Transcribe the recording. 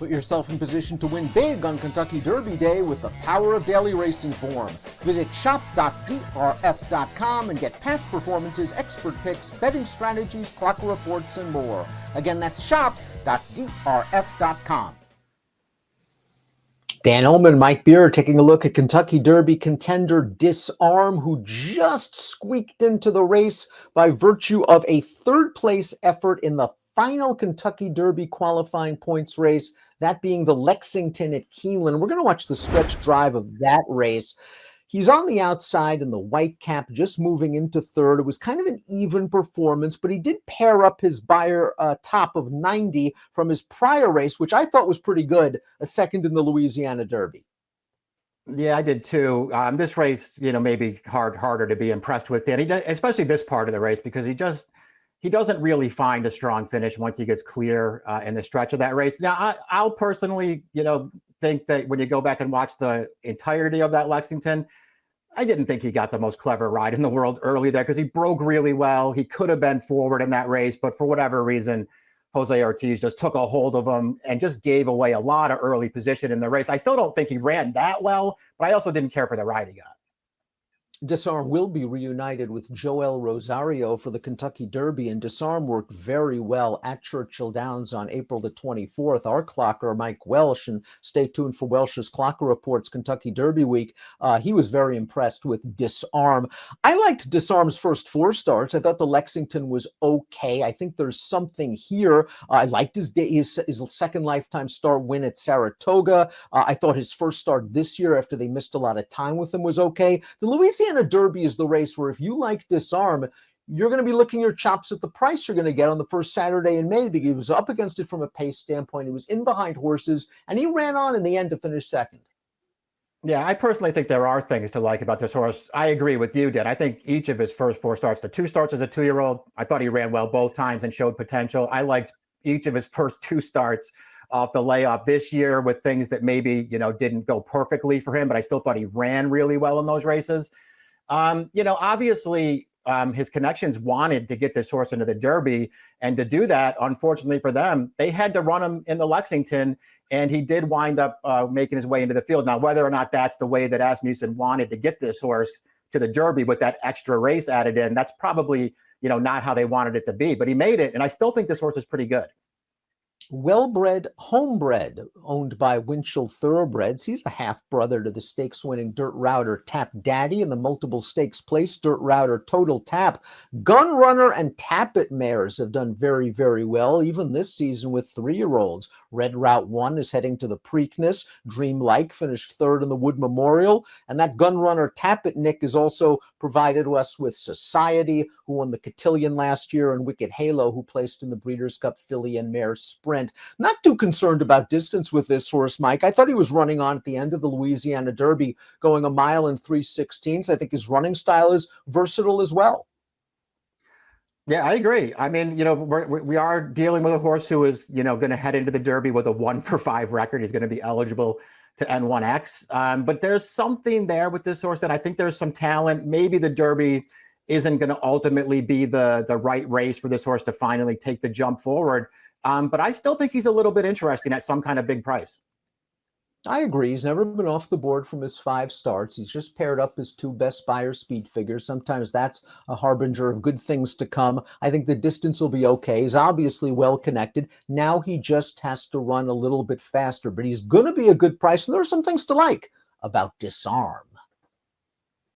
Put yourself in position to win big on Kentucky Derby Day with the power of daily racing form. Visit shop.drf.com and get past performances, expert picks, betting strategies, clock reports, and more. Again, that's shop.drf.com. Dan Illman, Mike Beer, taking a look at Kentucky Derby contender Disarm, who just squeaked into the race by virtue of a third-place effort in the final Kentucky Derby qualifying points race, that being the Lexington at Keeneland. We're going to watch the stretch drive of that race. He's on the outside in the white cap, just moving into third. It was kind of an even performance, but he did pair up his Beyer top of 90 from his prior race, which I thought was pretty good, a second in the Louisiana Derby. Yeah, I did too. This race, maybe harder to be impressed with, Dan. Especially this part of the race, because he doesn't really find a strong finish once he gets clear in the stretch of that race. Now, I'll personally, think that when you go back and watch the entirety of that Lexington, I didn't think he got the most clever ride in the world early there, because he broke really well. He could have been forward in that race, but for whatever reason, Jose Ortiz just took a hold of him and just gave away a lot of early position in the race. I still don't think he ran that well, but I also didn't care for the ride he got. Disarm will be reunited with Joel Rosario for the Kentucky Derby, and Disarm worked very well at Churchill Downs on April the 24th. Our clocker, Mike Welsh, and stay tuned for Welsh's Clocker Reports Kentucky Derby Week, he was very impressed with Disarm. I liked Disarm's first four starts. I thought the Lexington was okay. I think there's something here. I liked his second lifetime start win at Saratoga. I thought his first start this year, after they missed a lot of time with him, was okay. The Louisiana Derby is the race where if you like Disarm, you're going to be licking your chops at the price you're going to get on the first Saturday in May, because he was up against it from a pace standpoint. He was in behind horses, and he ran on in the end to finish second. Yeah, I personally think there are things to like about this horse. I agree with you, Dan. I think each of his first four starts, the two starts as a 2-year-old, I thought he ran well both times and showed potential. I liked each of his first two starts off the layoff this year with things that maybe, didn't go perfectly for him, but I still thought he ran really well in those races. Obviously, his connections wanted to get this horse into the Derby, and to do that, unfortunately for them, they had to run him in the Lexington, and he did wind up making his way into the field. Now, whether or not that's the way that Asmussen wanted to get this horse to the Derby with that extra race added in, that's probably, not how they wanted it to be, but he made it, and I still think this horse is pretty good. Well-bred, homebred, owned by Winchell Thoroughbreds. He's a half-brother to the stakes-winning Dirt Router Tap Daddy and the multiple stakes place Dirt Router Total Tap. Gun Runner and Tappet mares have done very, very well, even this season with 3-year-olds. Red Route 1 is heading to the Preakness. Dreamlike finished third in the Wood Memorial. And that Gun Runner Tappet, Nick, has also provided us with Society, who won the Cotillion last year, and Wicked Halo, who placed in the Breeders' Cup Filly and Mare Sprint. Not too concerned about distance with this horse, Mike. I thought he was running on at the end of the Louisiana Derby, going 1 mile and 3/16. I think his running style is versatile as well. Yeah, I agree. I mean, we are dealing with a horse who is, going to head into the Derby with a 1-for-5 record. He's going to be eligible to N1X. But there's something there with this horse that I think there's some talent. Maybe the Derby isn't going to ultimately be the right race for this horse to finally take the jump forward. But I still think he's a little bit interesting at some kind of big price. I agree. He's never been off the board from his 5 starts. He's just paired up his 2 best Beyer speed figures. Sometimes that's a harbinger of good things to come. I think the distance will be okay. He's obviously well connected. Now he just has to run a little bit faster, but he's going to be a good price. And there are some things to like about Disarm.